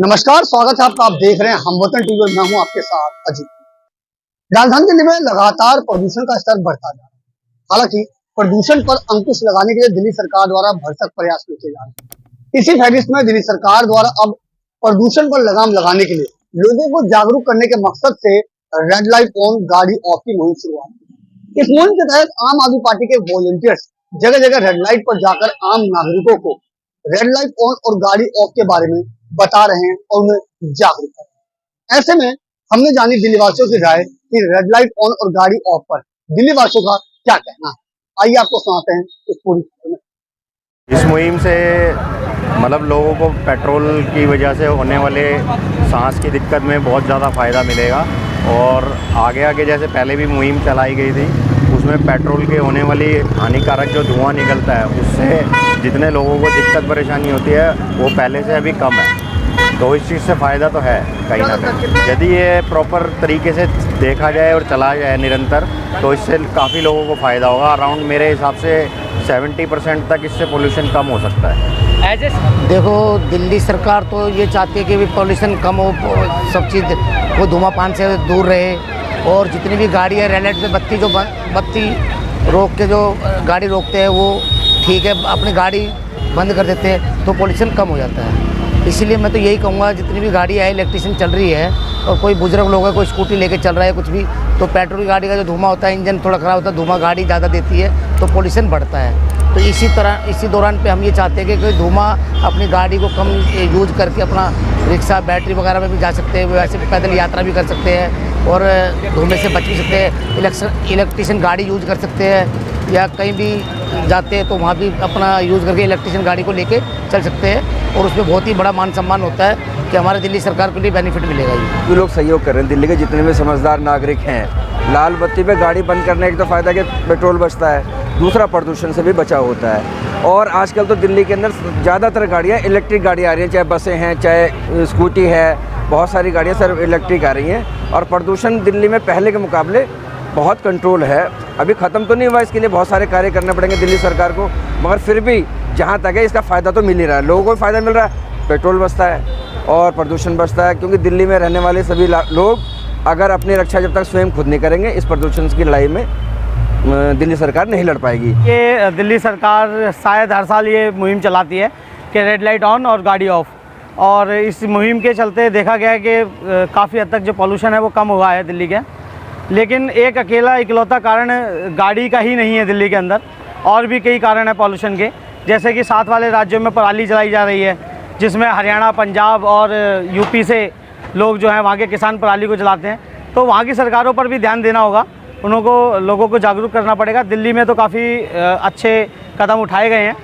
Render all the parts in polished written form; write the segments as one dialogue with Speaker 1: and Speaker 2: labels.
Speaker 1: नमस्कार, स्वागत है आपका। आप देख रहे हैं हमवतन टीवी और मैं हूं आपके साथ अजीत। राजधानी दिल्ली में लगातार प्रदूषण का स्तर बढ़ता जा रहा है। हालांकि प्रदूषण पर अंकुश लगाने के लिए दिल्ली सरकार द्वारा भरसक प्रयास किए जा रहे हैं। इसी फहरिस्त में दिल्ली सरकार द्वारा अब प्रदूषण पर लगाम लगाने के लिए लोगों को जागरूक करने के मकसद से रेड लाइट ऑन गाड़ी ऑफ की मुहिम शुरू हुई। इस मुहिम के तहत आम आदमी पार्टी के वॉलंटियर्स जगह जगह रेड लाइट पर जाकर आम नागरिकों को रेड लाइट ऑन और गाड़ी ऑफ के बारे में बता रहे हैं और उन्हें जागरूक कर रहे हैं। ऐसे में हमने जानी दिल्ली वासियों की राय कि रेड लाइट ऑन और गाड़ी ऑफ पर दिल्ली वासियों का क्या कहना है। आइए आपको सुनाते हैं इस पूरी खबर में।
Speaker 2: इस मुहिम से मतलब लोगों को पेट्रोल की वजह से होने वाले सांस की दिक्कत में बहुत ज़्यादा फ़ायदा मिलेगा। और आगे आगे जैसे पहले भी मुहिम चलाई गई थी, उसमें पेट्रोल के होने वाली हानिकारक जो धुआं निकलता है, उससे जितने लोगों को दिक्कत परेशानी होती है वो पहले से अभी कम है। तो इस चीज़ से फ़ायदा तो है कहीं ना कहीं। यदि ये प्रॉपर तरीके से देखा जाए और चला जाए निरंतर, तो इससे काफ़ी लोगों को फ़ायदा होगा। अराउंड मेरे हिसाब से 70% तक इससे पोल्यूशन कम हो सकता है।
Speaker 3: देखो, दिल्ली सरकार तो ये चाहती है कि भी पोल्यूशन कम हो, सब चीज़ वो धूम्रपान से दूर रहे। और जितनी भी गाड़ी है रेड लाइट पे बत्ती रोक के जो गाड़ी रोकते हैं वो ठीक है, अपनी गाड़ी बंद कर देते हैं तो पोल्यूशन कम हो जाता है। इसीलिए मैं तो यही कहूँगा, जितनी भी गाड़ी है इलेक्ट्रिशियन चल रही है और कोई बुजुर्ग लोग है, कोई स्कूटी लेके चल रहा है कुछ भी, तो पेट्रोल की गाड़ी का जो धुआं होता है, इंजन थोड़ा ख़राब होता है, धुआं गाड़ी ज़्यादा देती है तो पोल्यूशन बढ़ता है। तो इसी दौरान पे हम ये चाहते हैं कि धुआं अपनी गाड़ी को कम यूज करके अपना रिक्शा बैटरी वगैरह में भी जा सकते हैं, वैसे पैदल यात्रा भी कर सकते हैं और धुएं से बच भी सकते हैं। इलेक्ट्रिशियन गाड़ी यूज कर सकते हैं, या कहीं भी जाते हैं तो वहाँ भी अपना यूज़ करके इलेक्ट्रिशियन गाड़ी को लेके चल सकते हैं। और उसमें बहुत ही बड़ा मान सम्मान होता है कि हमारे दिल्ली सरकार को लिए बेनिफिट मिलेगा। ये
Speaker 4: लोग सहयोग कर रहे हैं, दिल्ली के जितने भी समझदार नागरिक हैं। लाल बत्ती पे गाड़ी बंद करने का तो फ़ायदा कि पेट्रोल बचता है, दूसरा प्रदूषण से भी बचाव होता है। और आजकल तो दिल्ली के अंदर ज़्यादातर गाड़ियाँ इलेक्ट्रिक गाड़ी आ रही हैं, चाहे बसें हैं चाहे स्कूटी है, बहुत सारी गाड़ियाँ सिर्फ इलेक्ट्रिक आ रही हैं। और प्रदूषण दिल्ली में पहले के मुकाबले बहुत कंट्रोल है। अभी ख़त्म तो नहीं हुआ, इसके लिए बहुत सारे कार्य करने पड़ेंगे दिल्ली सरकार को, मगर फिर भी जहाँ तक है इसका फ़ायदा तो मिल ही रहा है। लोगों को भी फ़ायदा मिल रहा है, पेट्रोल बचता है और प्रदूषण बचता है। क्योंकि दिल्ली में रहने वाले सभी लोग अगर अपनी रक्षा जब तक स्वयं खुद नहीं करेंगे, इस प्रदूषण की लड़ाई में दिल्ली सरकार नहीं लड़ पाएगी।
Speaker 5: ये दिल्ली सरकार शायद हर साल ये मुहिम चलाती है कि रेड लाइट ऑन और गाड़ी ऑफ, और इस मुहिम के चलते देखा गया है कि काफ़ी हद तक जो पॉल्यूशन है वो कम हुआ है दिल्ली के। लेकिन एक अकेला इकलौता कारण गाड़ी का ही नहीं है दिल्ली के अंदर, और भी कई कारण हैं पॉल्यूशन के। जैसे कि साथ वाले राज्यों में पराली जलाई जा रही है, जिसमें हरियाणा, पंजाब और यूपी से लोग जो हैं वहाँ के किसान पराली को जलाते हैं। तो वहाँ की सरकारों पर भी ध्यान देना होगा, लोगों को जागरूक करना पड़ेगा। दिल्ली में तो काफ़ी अच्छे कदम उठाए गए हैं।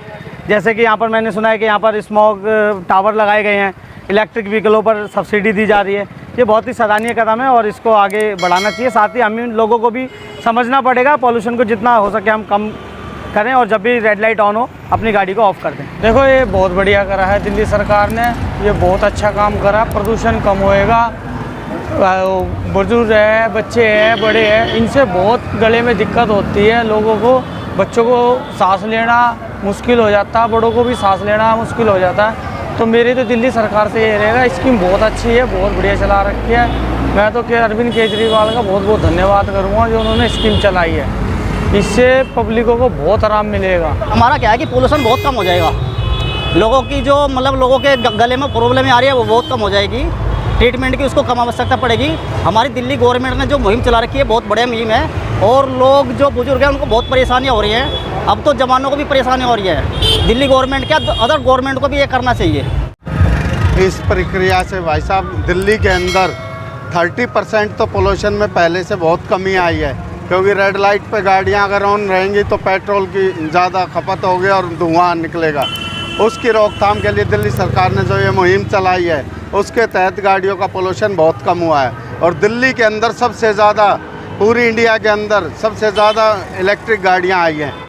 Speaker 5: जैसे कि यहाँ पर मैंने सुना है कि यहाँ पर स्मॉग टावर लगाए गए हैं, इलेक्ट्रिक व्हीकलों पर सब्सिडी दी जा रही है। ये बहुत ही सराहनीय कदम है और इसको आगे बढ़ाना चाहिए। साथ ही हम लोगों को भी समझना पड़ेगा, पॉल्यूशन को जितना हो सके हम कम करें और जब भी रेड लाइट ऑन हो अपनी गाड़ी को ऑफ कर दें।
Speaker 6: देखो, ये बहुत बढ़िया करा है दिल्ली सरकार ने, ये बहुत अच्छा काम करा। प्रदूषण कम होएगा, बुजुर्ग है, बच्चे हैं, बड़े हैं, इनसे बहुत गले में दिक्कत होती है लोगों को। बच्चों को सांस लेना मुश्किल हो जाता है, बड़ों को भी सांस लेना मुश्किल हो जाता है। तो मेरी तो दिल्ली सरकार से ये रहेगा, स्कीम बहुत अच्छी है, बहुत बढ़िया चला रखी है। मैं तो अरविंद केजरीवाल का बहुत बहुत धन्यवाद करूँगा जो उन्होंने स्कीम चलाई है। इससे पब्लिकों को बहुत आराम मिलेगा।
Speaker 7: हमारा क्या है कि पोल्यूशन बहुत कम हो जाएगा, लोगों की जो लोगों के गले में प्रॉब्लम आ रही है वो बहुत कम हो जाएगी। ट्रीटमेंट की उसको कम आवश्यकता पड़ेगी। हमारी दिल्ली गवर्नमेंट ने जो मुहिम चला रखी है बहुत बढ़िया मुहिम है, और लोग जो बुजुर्ग हैं उनको बहुत परेशानियाँ हो रही हैं। अब तो जवानों को भी परेशानी हो रही है। दिल्ली गवर्नमेंट क्या, अदर गवर्नमेंट को भी ये करना चाहिए।
Speaker 8: इस प्रक्रिया से भाई साहब दिल्ली के अंदर 30% तो पोल्यूशन में पहले से बहुत कमी आई है। क्योंकि रेड लाइट पे गाड़ियां अगर ऑन रहेंगी तो पेट्रोल की ज़्यादा खपत होगी और धुआं निकलेगा। उसकी रोकथाम के लिए दिल्ली सरकार ने जो ये मुहिम चलाई है, उसके तहत गाड़ियों का पोल्यूशन बहुत कम हुआ है। और दिल्ली के अंदर सबसे ज़्यादा, पूरी इंडिया के अंदर सबसे ज़्यादा इलेक्ट्रिक गाड़ियाँ आई हैं।